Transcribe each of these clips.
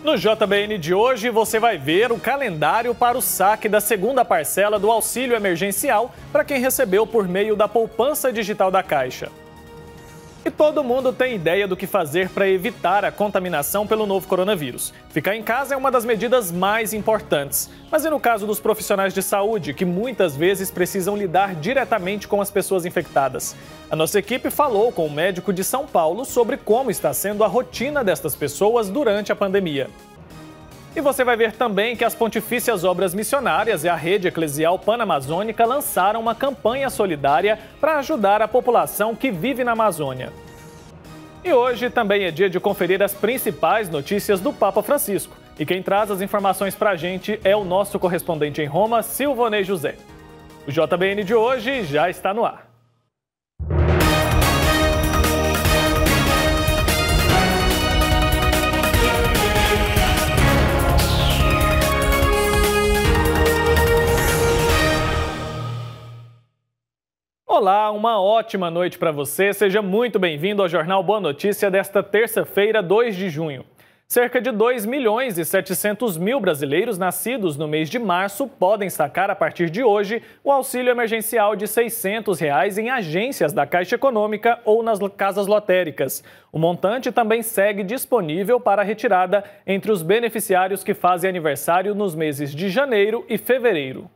No JBN de hoje, você vai ver o calendário para o saque da segunda parcela do auxílio emergencial para quem recebeu por meio da poupança digital da Caixa. E todo mundo tem ideia do que fazer para evitar a contaminação pelo novo coronavírus. Ficar em casa é uma das medidas mais importantes. Mas e no caso dos profissionais de saúde, que muitas vezes precisam lidar diretamente com as pessoas infectadas? A nossa equipe falou com o médico de São Paulo sobre como está sendo a rotina destas pessoas durante a pandemia. E você vai ver também que as Pontifícias Obras Missionárias e a Rede Eclesial Panamazônica lançaram uma campanha solidária para ajudar a população que vive na Amazônia. E hoje também é dia de conferir as principais notícias do Papa Francisco. E quem traz as informações para a gente é o nosso correspondente em Roma, Silvonei José. O JBN de hoje já está no ar. Olá, uma ótima noite para você. Seja muito bem-vindo ao Jornal Boa Notícia desta terça-feira, 2 de junho. Cerca de 2.700.000 brasileiros nascidos no mês de março podem sacar a partir de hoje o auxílio emergencial de R$ 600 em agências da Caixa Econômica ou nas casas lotéricas. O montante também segue disponível para retirada entre os beneficiários que fazem aniversário nos meses de janeiro e fevereiro.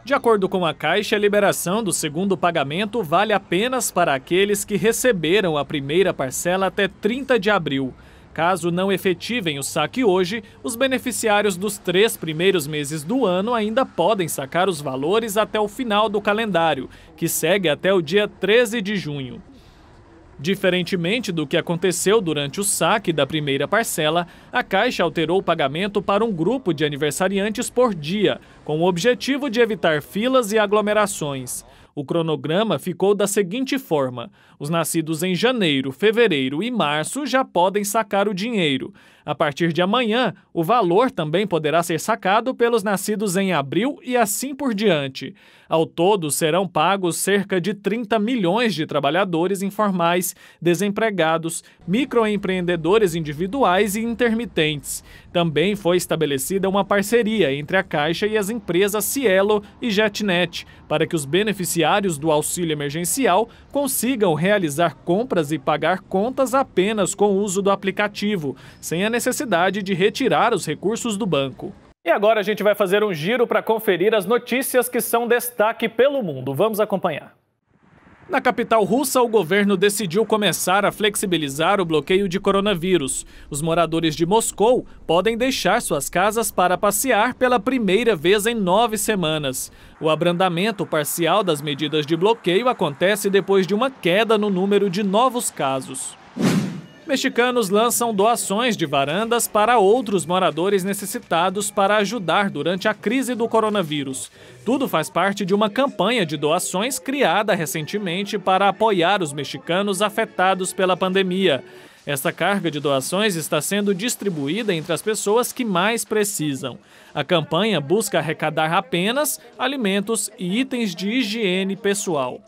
De acordo com a Caixa, a liberação do segundo pagamento vale apenas para aqueles que receberam a primeira parcela até 30 de abril. Caso não efetivem o saque hoje, os beneficiários dos 3 primeiros meses do ano ainda podem sacar os valores até o final do calendário, que segue até o dia 13 de junho. Diferentemente do que aconteceu durante o saque da primeira parcela, a Caixa alterou o pagamento para um grupo de aniversariantes por dia, com o objetivo de evitar filas e aglomerações. O cronograma ficou da seguinte forma: os nascidos em janeiro, fevereiro e março já podem sacar o dinheiro. A partir de amanhã, o valor também poderá ser sacado pelos nascidos em abril e assim por diante. Ao todo, serão pagos cerca de 30 milhões de trabalhadores informais, desempregados, microempreendedores individuais e intermitentes. Também foi estabelecida uma parceria entre a Caixa e as empresas Cielo e JetNet, para que os beneficiários do auxílio emergencial consigam realizar compras e pagar contas apenas com o uso do aplicativo, sem a necessidade de retirar os recursos do banco. E agora a gente vai fazer um giro para conferir as notícias que são destaque pelo mundo. Vamos acompanhar. Na capital russa, o governo decidiu começar a flexibilizar o bloqueio de coronavírus. Os moradores de Moscou podem deixar suas casas para passear pela primeira vez em 9 semanas. O abrandamento parcial das medidas de bloqueio acontece depois de uma queda no número de novos casos. Mexicanos lançam doações de varandas para outros moradores necessitados para ajudar durante a crise do coronavírus. Tudo faz parte de uma campanha de doações criada recentemente para apoiar os mexicanos afetados pela pandemia. Essa carga de doações está sendo distribuída entre as pessoas que mais precisam. A campanha busca arrecadar apenas alimentos e itens de higiene pessoal.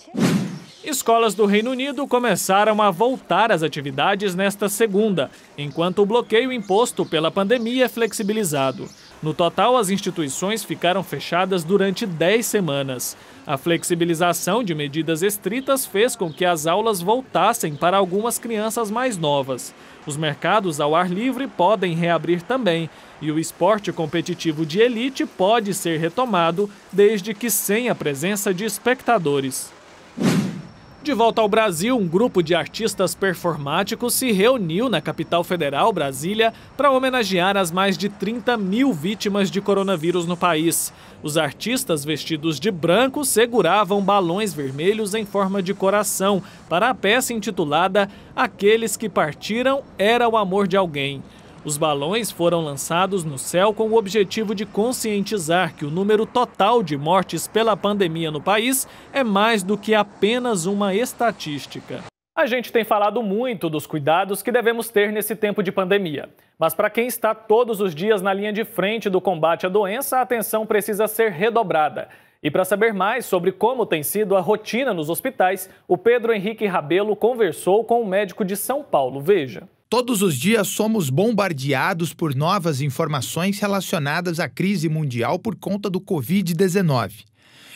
Escolas do Reino Unido começaram a voltar às atividades nesta segunda, enquanto o bloqueio imposto pela pandemia é flexibilizado. No total, as instituições ficaram fechadas durante 10 semanas. A flexibilização de medidas estritas fez com que as aulas voltassem para algumas crianças mais novas. Os mercados ao ar livre podem reabrir também, e o esporte competitivo de elite pode ser retomado, desde que sem a presença de espectadores. De volta ao Brasil, um grupo de artistas performáticos se reuniu na capital federal, Brasília, para homenagear as mais de 30 mil vítimas de coronavírus no país. Os artistas vestidos de branco seguravam balões vermelhos em forma de coração para a peça intitulada Aqueles que Partiram Era o Amor de Alguém. Os balões foram lançados no céu com o objetivo de conscientizar que o número total de mortes pela pandemia no país é mais do que apenas uma estatística. A gente tem falado muito dos cuidados que devemos ter nesse tempo de pandemia. Mas para quem está todos os dias na linha de frente do combate à doença, a atenção precisa ser redobrada. E para saber mais sobre como tem sido a rotina nos hospitais, o Pedro Henrique Rabelo conversou com um médico de São Paulo. Veja. Todos os dias somos bombardeados por novas informações relacionadas à crise mundial por conta do Covid-19.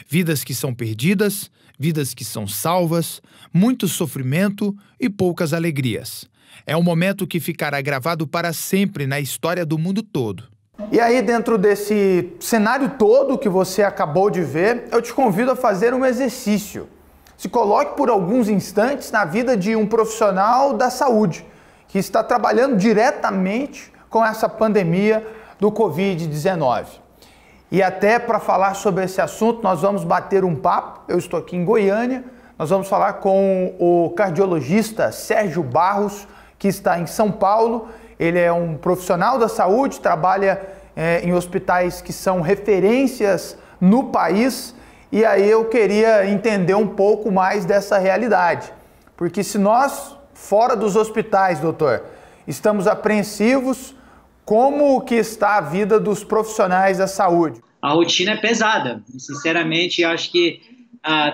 Vidas que são perdidas, vidas que são salvas, muito sofrimento e poucas alegrias. É um momento que ficará gravado para sempre na história do mundo todo. E aí, dentro desse cenário todo que você acabou de ver, eu te convido a fazer um exercício. Se coloque por alguns instantes na vida de um profissional da saúde que está trabalhando diretamente com essa pandemia do Covid-19. E até para falar sobre esse assunto, nós vamos bater um papo. Eu estou aqui em Goiânia, nós vamos falar com o cardiologista Sérgio Barros, que está em São Paulo. Ele é um profissional da saúde, trabalha em hospitais que são referências no país. E aí eu queria entender um pouco mais dessa realidade. Porque se nós, fora dos hospitais, doutor, estamos apreensivos, como que está a vida dos profissionais da saúde? A rotina é pesada. Sinceramente, eu acho que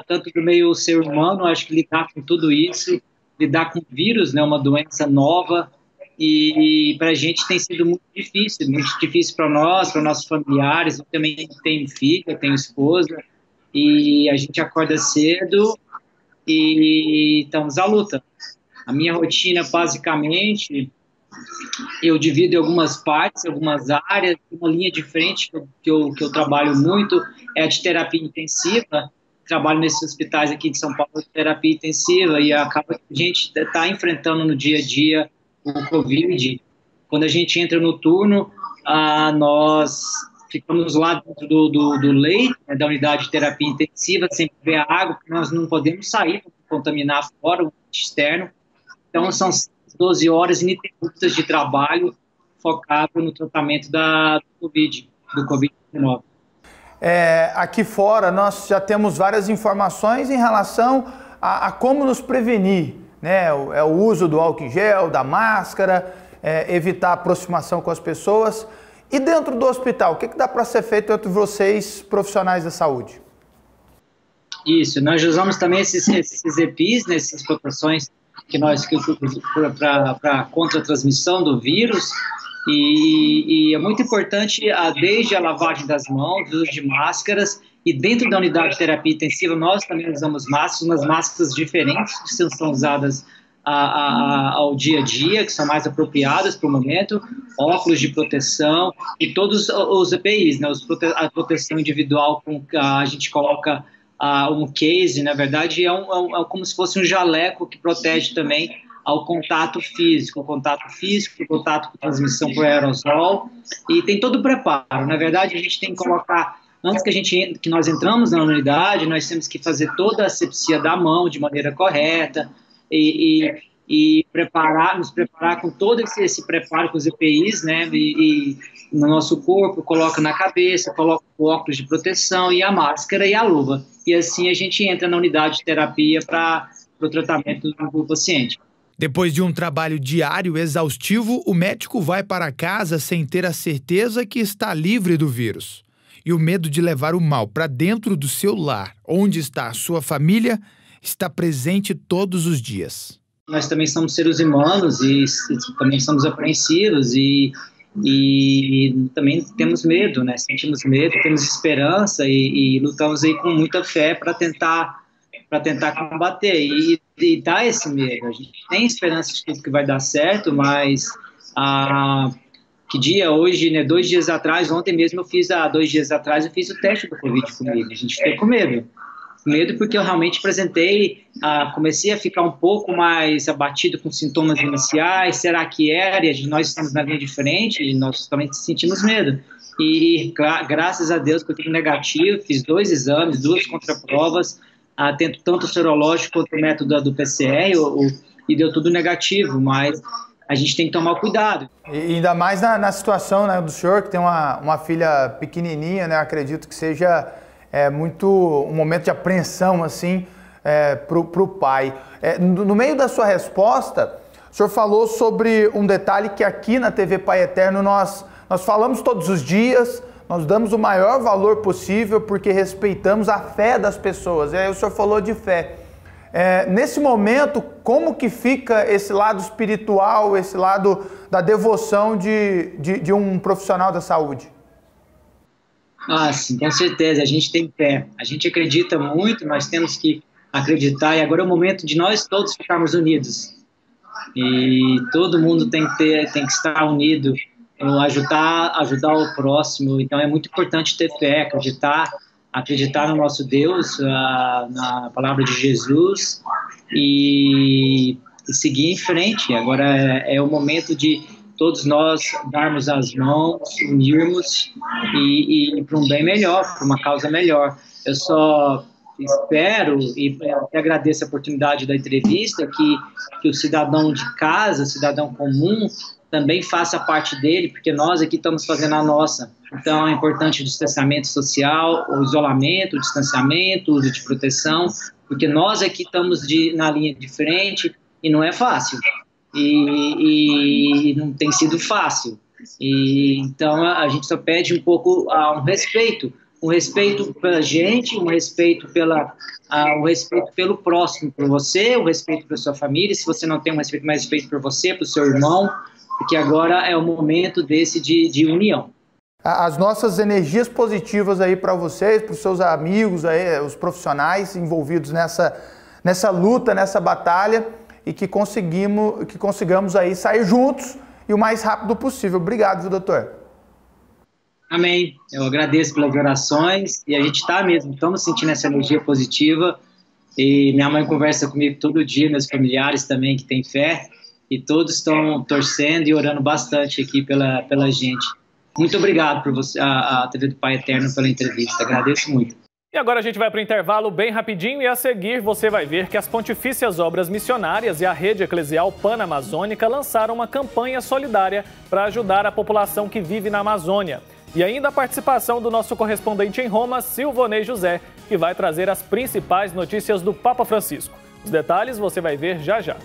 tanto do meio ser humano, acho que lidar com tudo isso, lidar com vírus, né, uma doença nova, e para a gente tem sido muito difícil para nós, para nossos familiares. Eu também tenho filha, tenho esposa, e a gente acorda cedo e estamos à luta. A minha rotina, basicamente, eu divido em algumas partes, algumas áreas. Uma linha de frente que eu trabalho muito é a de terapia intensiva. Trabalho nesses hospitais aqui de São Paulo de terapia intensiva e acaba que a gente está enfrentando no dia a dia o Covid. Quando a gente entra no turno, nós ficamos lá dentro do leito, né, da unidade de terapia intensiva, sem beber água, porque nós não podemos sair para contaminar fora, o ambiente externo. Então, são 12 horas ininterruptas de trabalho focado no tratamento do Covid-19. Aqui fora, nós já temos várias informações em relação a como nos prevenir, né? O uso do álcool em gel, da máscara, evitar a aproximação com as pessoas. E dentro do hospital, o que dá para ser feito entre vocês, profissionais da saúde? Isso, nós usamos também esses EPIs, né, essas proteções para contra a transmissão do vírus, e é muito importante desde a lavagem das mãos, o uso de máscaras, e dentro da unidade de terapia intensiva nós também usamos máscaras, umas máscaras diferentes que são usadas ao dia a dia, que são mais apropriadas para o momento, óculos de proteção e todos os EPIs, né, a proteção individual, com a gente coloca um case, na verdade, é como se fosse um jaleco que protege também ao contato físico, o contato com transmissão por aerosol, e tem todo o preparo. Na verdade, a gente tem que colocar, antes que nós entramos na unidade, nós temos que fazer toda a asepsia da mão de maneira correta, e nos preparar com todo esse preparo com os EPIs, né, e no nosso corpo, coloca na cabeça, coloca o óculos de proteção e a máscara e a luva. E assim a gente entra na unidade de terapia para o tratamento do paciente. Depois de um trabalho diário exaustivo, o médico vai para casa sem ter a certeza que está livre do vírus. E o medo de levar o mal para dentro do seu lar, onde está a sua família, está presente todos os dias. Nós também somos seres humanos e também somos apreensivos e também temos medo, né? Sentimos medo, temos esperança e lutamos aí com muita fé para tentar combater e dar esse medo. A gente tem esperança de tudo que vai dar certo, mas hoje, né, 2 dias atrás, ontem mesmo há 2 dias atrás eu fiz o teste do Covid comigo. A gente ficou com medo porque eu realmente comecei a ficar um pouco mais abatido com sintomas iniciais. Será que era? E nós estamos na linha de frente e nós também sentimos medo. E graças a Deus que eu tive negativo, fiz 2 exames, 2 contraprovas, tanto o serológico quanto o método do PCR, e deu tudo negativo, mas a gente tem que tomar cuidado. E ainda mais na situação, né, do senhor, que tem uma filha pequenininha, né, acredito que seja muito um momento de apreensão, assim, pro pai. No meio da sua resposta, o senhor falou sobre um detalhe que aqui na TV Pai Eterno nós falamos todos os dias, nós damos o maior valor possível porque respeitamos a fé das pessoas. E aí o senhor falou de fé. Nesse momento, como que fica esse lado espiritual, esse lado da devoção de um profissional da saúde? Sim, com certeza, a gente tem fé, a gente acredita muito, nós temos que acreditar, e agora é o momento de nós todos ficarmos unidos, e todo mundo tem que estar unido, ajudar o próximo. Então é muito importante ter fé, acreditar no nosso Deus, na palavra de Jesus, e seguir em frente. Agora é o momento de todos nós darmos as mãos, unirmos e para um bem melhor, para uma causa melhor. Eu só espero e agradeço a oportunidade da entrevista que o cidadão de casa, o cidadão comum, também faça parte dele, porque nós aqui estamos fazendo a nossa. Então é importante o distanciamento social, o isolamento, o distanciamento, o uso de proteção, porque nós aqui estamos na linha de frente e não é fácil. E não tem sido fácil. Então a gente só pede um pouco um respeito pela gente, um respeito pelo próximo, por você, o respeito pela sua família. Se você não tem um respeito, mais respeito por você, para o seu irmão, porque agora é o momento de união. As nossas energias positivas aí para vocês, para os seus amigos, aí, os profissionais envolvidos nessa luta, nessa batalha, e que consigamos aí sair juntos e o mais rápido possível. Obrigado, viu, doutor? Amém. Eu agradeço pelas orações, e a gente estamos sentindo essa energia positiva, e minha mãe conversa comigo todo dia, meus familiares também que têm fé, e todos estão torcendo e orando bastante aqui pela gente. Muito obrigado por você, a TV do Pai Eterno, pela entrevista. Agradeço muito. E agora a gente vai para o intervalo bem rapidinho, e a seguir você vai ver que as Pontifícias Obras Missionárias e a Rede Eclesial Panamazônica lançaram uma campanha solidária para ajudar a população que vive na Amazônia. E ainda a participação do nosso correspondente em Roma, Silvonei José, que vai trazer as principais notícias do Papa Francisco. Os detalhes você vai ver já já.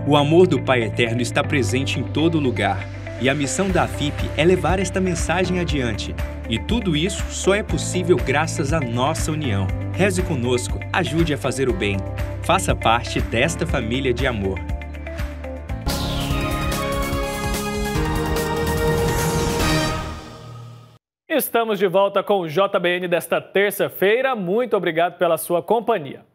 O amor do Pai Eterno está presente em todo lugar. E a missão da AFIP é levar esta mensagem adiante. E tudo isso só é possível graças à nossa união. Reze conosco, ajude a fazer o bem. Faça parte desta família de amor. Estamos de volta com o JBN desta terça-feira. Muito obrigado pela sua companhia.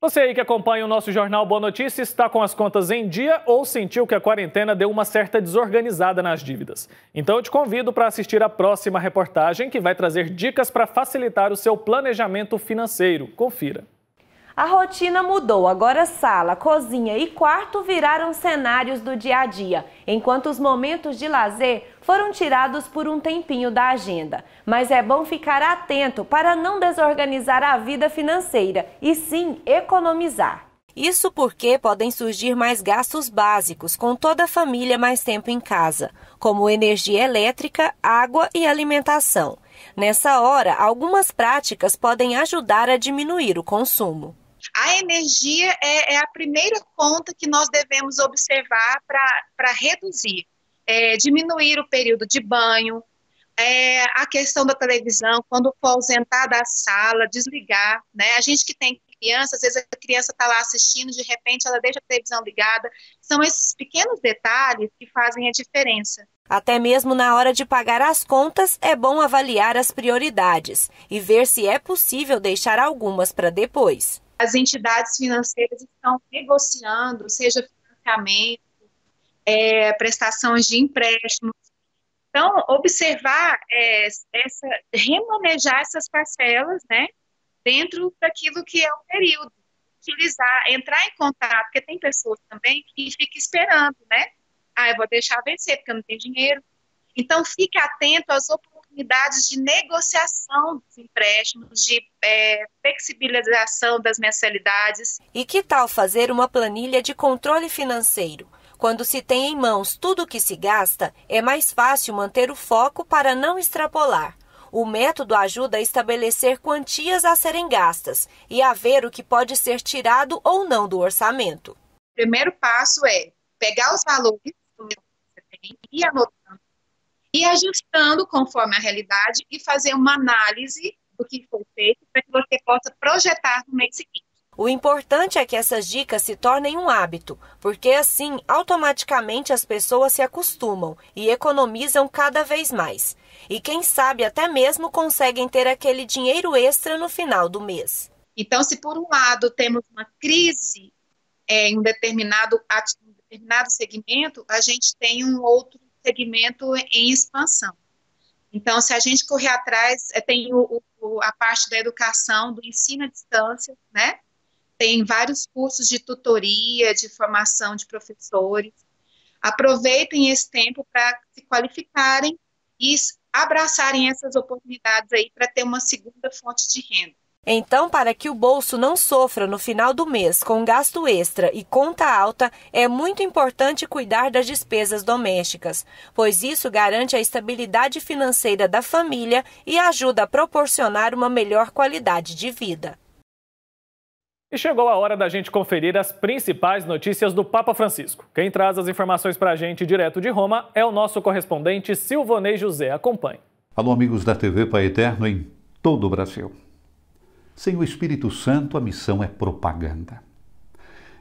Você aí que acompanha o nosso Jornal Boa Notícia está com as contas em dia ou sentiu que a quarentena deu uma certa desorganizada nas dívidas? Então eu te convido para assistir a próxima reportagem, que vai trazer dicas para facilitar o seu planejamento financeiro. Confira. A rotina mudou, agora sala, cozinha e quarto viraram cenários do dia a dia, enquanto os momentos de lazer foram tirados por um tempinho da agenda. Mas é bom ficar atento para não desorganizar a vida financeira e sim economizar. Isso porque podem surgir mais gastos básicos com toda a família mais tempo em casa, como energia elétrica, água e alimentação. Nessa hora, algumas práticas podem ajudar a diminuir o consumo. A energia é a primeira conta que nós devemos observar para reduzir, diminuir o período de banho, a questão da televisão, quando for ausentar da sala, desligar, né? A gente que tem criança, às vezes a criança está lá assistindo, de repente ela deixa a televisão ligada. São esses pequenos detalhes que fazem a diferença. Até mesmo na hora de pagar as contas, é bom avaliar as prioridades e ver se é possível deixar algumas para depois. As entidades financeiras estão negociando, seja financiamento, prestações de empréstimos. Então, observar, remanejar essas parcelas, né, dentro daquilo que é o período. Utilizar, entrar em contato, porque tem pessoas também que ficam esperando, né? Eu vou deixar vencer porque eu não tenho dinheiro. Então, fique atento às oportunidades de negociação dos empréstimos, de flexibilização das mensalidades. E que tal fazer uma planilha de controle financeiro? Quando se tem em mãos tudo o que se gasta, é mais fácil manter o foco para não extrapolar. O método ajuda a estabelecer quantias a serem gastas e a ver o que pode ser tirado ou não do orçamento. O primeiro passo é pegar os valores que você tem e ir anotando. e ajustando conforme a realidade e fazer uma análise do que foi feito para que você possa projetar no mês seguinte. O importante é que essas dicas se tornem um hábito, porque assim, automaticamente as pessoas se acostumam e economizam cada vez mais. E quem sabe até mesmo conseguem ter aquele dinheiro extra no final do mês. Então, se por um lado temos uma crise em um determinado segmento, a gente tem um outro segmento em expansão. Então, se a gente correr atrás, tem a parte da educação, do ensino à distância, né? Tem vários cursos de tutoria, de formação de professores. Aproveitem esse tempo para se qualificarem e abraçarem essas oportunidades aí para ter uma segunda fonte de renda. Então, para que o bolso não sofra no final do mês com gasto extra e conta alta, é muito importante cuidar das despesas domésticas, pois isso garante a estabilidade financeira da família e ajuda a proporcionar uma melhor qualidade de vida. E chegou a hora da gente conferir as principais notícias do Papa Francisco. Quem traz as informações para a gente direto de Roma é o nosso correspondente Silvonei José. Acompanhe. Alô, amigos da TV Pai Eterno em todo o Brasil. Sem o Espírito Santo, a missão é propaganda.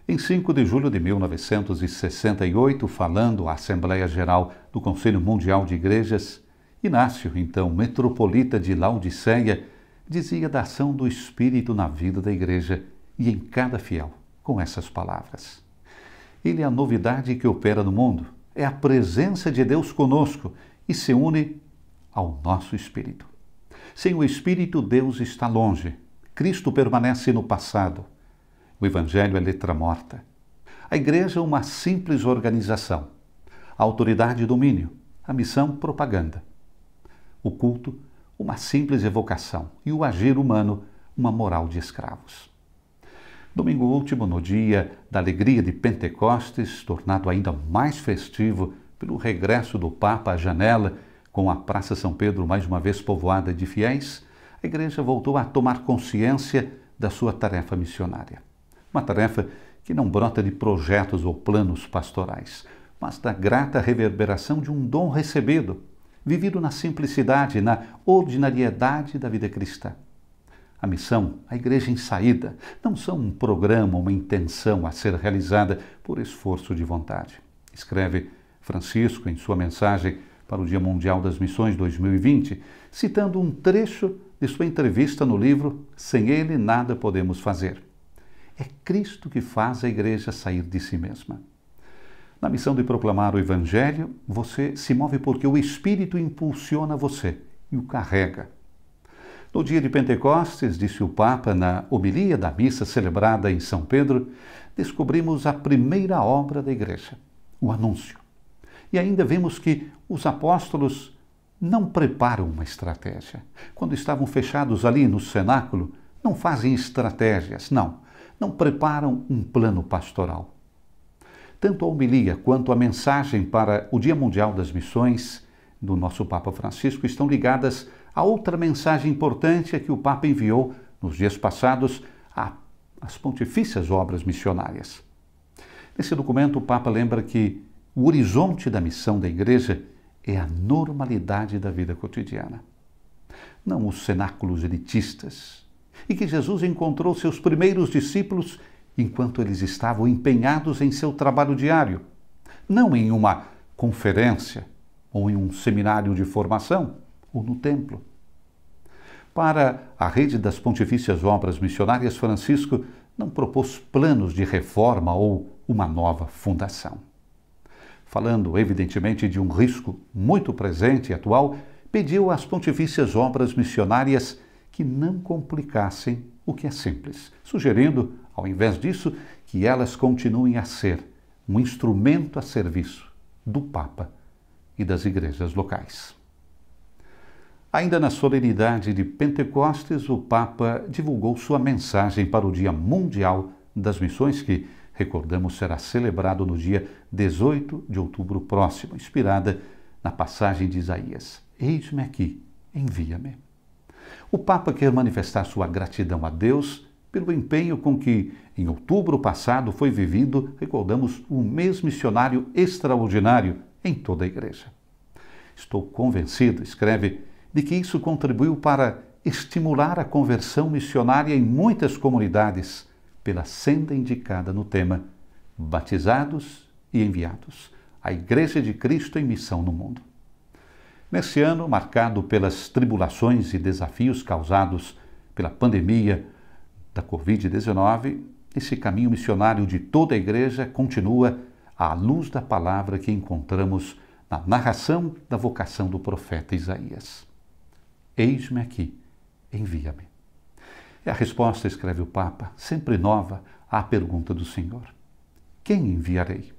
Em 5 de julho de 1968, falando à Assembleia Geral do Conselho Mundial de Igrejas, Inácio, então metropolita de Laodiceia, dizia da ação do Espírito na vida da Igreja e em cada fiel, com essas palavras. Ele é a novidade que opera no mundo, é a presença de Deus conosco e se une ao nosso Espírito. Sem o Espírito, Deus está longe. Cristo permanece no passado. O Evangelho é letra morta. A Igreja é uma simples organização. A autoridade, domínio. A missão, propaganda. O culto, uma simples evocação. E o agir humano, uma moral de escravos. Domingo último, no dia da alegria de Pentecostes, tornado ainda mais festivo pelo regresso do Papa à janela, com a Praça São Pedro mais uma vez povoada de fiéis, a Igreja voltou a tomar consciência da sua tarefa missionária. Uma tarefa que não brota de projetos ou planos pastorais, mas da grata reverberação de um dom recebido, vivido na simplicidade, na ordinariedade da vida cristã. A missão, a Igreja em saída, não são um programa, uma intenção a ser realizada por esforço de vontade. Escreve Francisco em sua mensagem para o Dia Mundial das Missões 2020, citando um trecho de sua entrevista no livro Sem Ele Nada Podemos Fazer. É Cristo que faz a Igreja sair de si mesma. Na missão de proclamar o Evangelho, você se move porque o Espírito impulsiona você e o carrega. No dia de Pentecostes, disse o Papa na homilia da missa celebrada em São Pedro, descobrimos a primeira obra da Igreja, o anúncio. E ainda vemos que os apóstolos não preparam uma estratégia. Quando estavam fechados ali no cenáculo, não fazem estratégias, não preparam um plano pastoral. Tanto a homilia quanto a mensagem para o Dia Mundial das Missões do nosso Papa Francisco estão ligadas a outra mensagem importante que o Papa enviou nos dias passados às pontifícias obras missionárias. Nesse documento, o Papa lembra que o horizonte da missão da Igreja é a normalidade da vida cotidiana, não os cenáculos elitistas, e que Jesus encontrou seus primeiros discípulos enquanto eles estavam empenhados em seu trabalho diário, não em uma conferência ou em um seminário de formação ou no templo. Para a rede das Pontifícias Obras Missionárias, Francisco não propôs planos de reforma ou uma nova fundação. Falando, evidentemente, de um risco muito presente e atual, pediu às Pontifícias Obras Missionárias que não complicassem o que é simples, sugerindo, ao invés disso, que elas continuem a ser um instrumento a serviço do Papa e das igrejas locais. Ainda na solenidade de Pentecostes, o Papa divulgou sua mensagem para o Dia Mundial das Missões, que, recordamos, será celebrado no dia 18 de outubro próximo, inspirada na passagem de Isaías. Eis-me aqui, envia-me. O Papa quer manifestar sua gratidão a Deus pelo empenho com que, em outubro passado, foi vivido, recordamos, um mês missionário extraordinário em toda a Igreja. Estou convencido, escreve, de que isso contribuiu para estimular a conversão missionária em muitas comunidades pela senda indicada no tema Batizados e Enviados, a Igreja de Cristo em Missão no Mundo. Nesse ano, marcado pelas tribulações e desafios causados pela pandemia da Covid-19, esse caminho missionário de toda a Igreja continua à luz da palavra que encontramos na narração da vocação do profeta Isaías. Eis-me aqui, envia-me. É a resposta, escreve o Papa, sempre nova à pergunta do Senhor. Quem enviarei?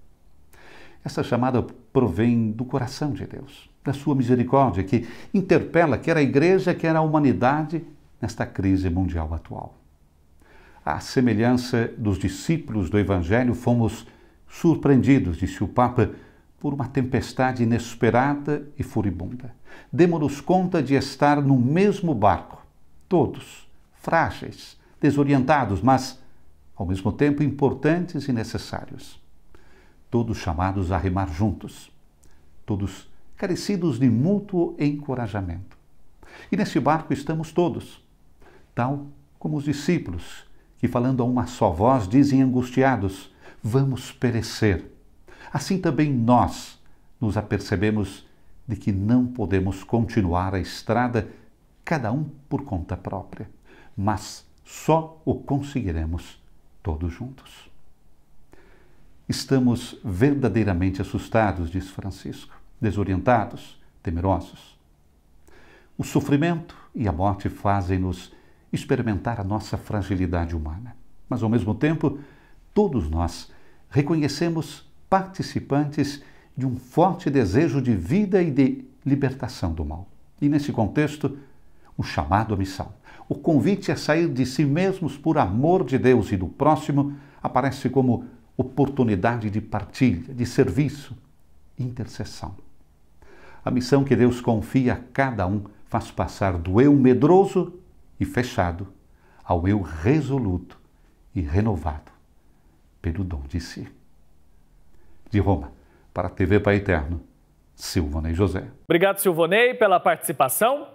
Essa chamada provém do coração de Deus, da sua misericórdia, que interpela quer a Igreja, quer a humanidade nesta crise mundial atual. À semelhança dos discípulos do Evangelho, fomos surpreendidos, disse o Papa, por uma tempestade inesperada e furibunda. Demos-nos conta de estar no mesmo barco, todos frágeis, desorientados, mas, ao mesmo tempo, importantes e necessários. Todos chamados a remar juntos, todos carecidos de mútuo encorajamento. E nesse barco estamos todos, tal como os discípulos, que falando a uma só voz dizem angustiados, vamos perecer. Assim também nós nos apercebemos de que não podemos continuar a estrada, cada um por conta própria, mas só o conseguiremos todos juntos. Estamos verdadeiramente assustados, diz Francisco, desorientados, temerosos. O sofrimento e a morte fazem-nos experimentar a nossa fragilidade humana, mas ao mesmo tempo, todos nós reconhecemos participantes de um forte desejo de vida e de libertação do mal. E nesse contexto, o chamado à missão, o convite a sair de si mesmos por amor de Deus e do próximo, aparece como oportunidade de partilha, de serviço, intercessão. A missão que Deus confia a cada um faz passar do eu medroso e fechado ao eu resoluto e renovado pelo dom de si. De Roma, para a TV Pai Eterno, Silvonei José. Obrigado, Silvonei, pela participação.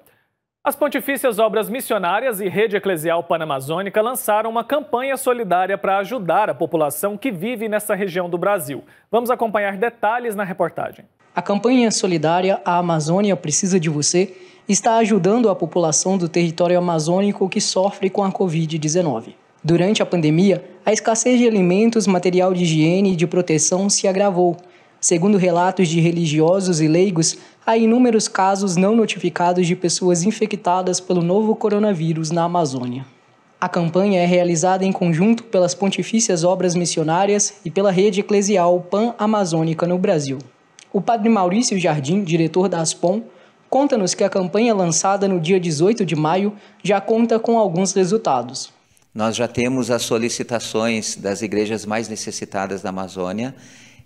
As Pontifícias Obras Missionárias e Rede Eclesial Panamazônica lançaram uma campanha solidária para ajudar a população que vive nessa região do Brasil. Vamos acompanhar detalhes na reportagem. A campanha solidária A Amazônia Precisa de Você está ajudando a população do território amazônico que sofre com a Covid-19. Durante a pandemia, a escassez de alimentos, material de higiene e de proteção se agravou. Segundo relatos de religiosos e leigos, há inúmeros casos não notificados de pessoas infectadas pelo novo coronavírus na Amazônia. A campanha é realizada em conjunto pelas Pontifícias Obras Missionárias e pela Rede Eclesial Pan-Amazônica no Brasil. O padre Maurício Jardim, diretor da Aspom, conta-nos que a campanha lançada no dia 18 de maio já conta com alguns resultados. Nós já temos as solicitações das igrejas mais necessitadas da Amazônia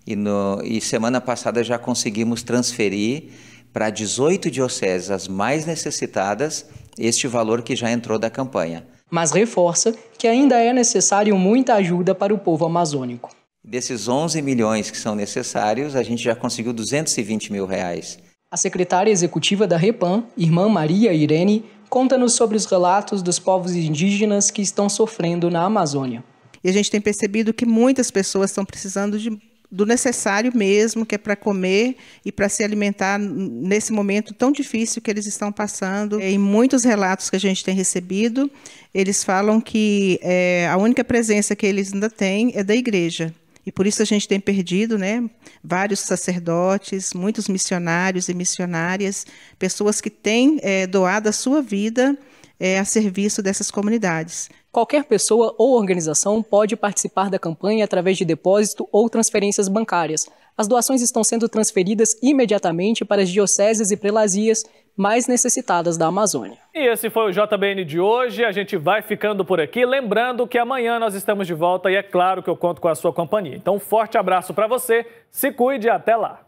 e semana passada já conseguimos transferir para 18 dioceses as mais necessitadas este valor que já entrou da campanha. Mas reforça que ainda é necessário muita ajuda para o povo amazônico. Desses 11 milhões que são necessários, a gente já conseguiu R$220 mil. A secretária executiva da Repam, irmã Maria Irene, conta-nos sobre os relatos dos povos indígenas que estão sofrendo na Amazônia. E a gente tem percebido que muitas pessoas estão precisando do necessário mesmo, que é para comer e para se alimentar nesse momento tão difícil que eles estão passando. Em muitos relatos que a gente tem recebido, eles falam que a única presença que eles ainda têm é da igreja. E por isso a gente tem perdido, vários sacerdotes, muitos missionários e missionárias, pessoas que têm doado a sua vida a serviço dessas comunidades. Qualquer pessoa ou organização pode participar da campanha através de depósito ou transferências bancárias. As doações estão sendo transferidas imediatamente para as dioceses e prelazias mais necessitadas da Amazônia. E esse foi o JBN de hoje. A gente vai ficando por aqui. Lembrando que amanhã nós estamos de volta e é claro que eu conto com a sua companhia. Então, um forte abraço para você, se cuide e até lá.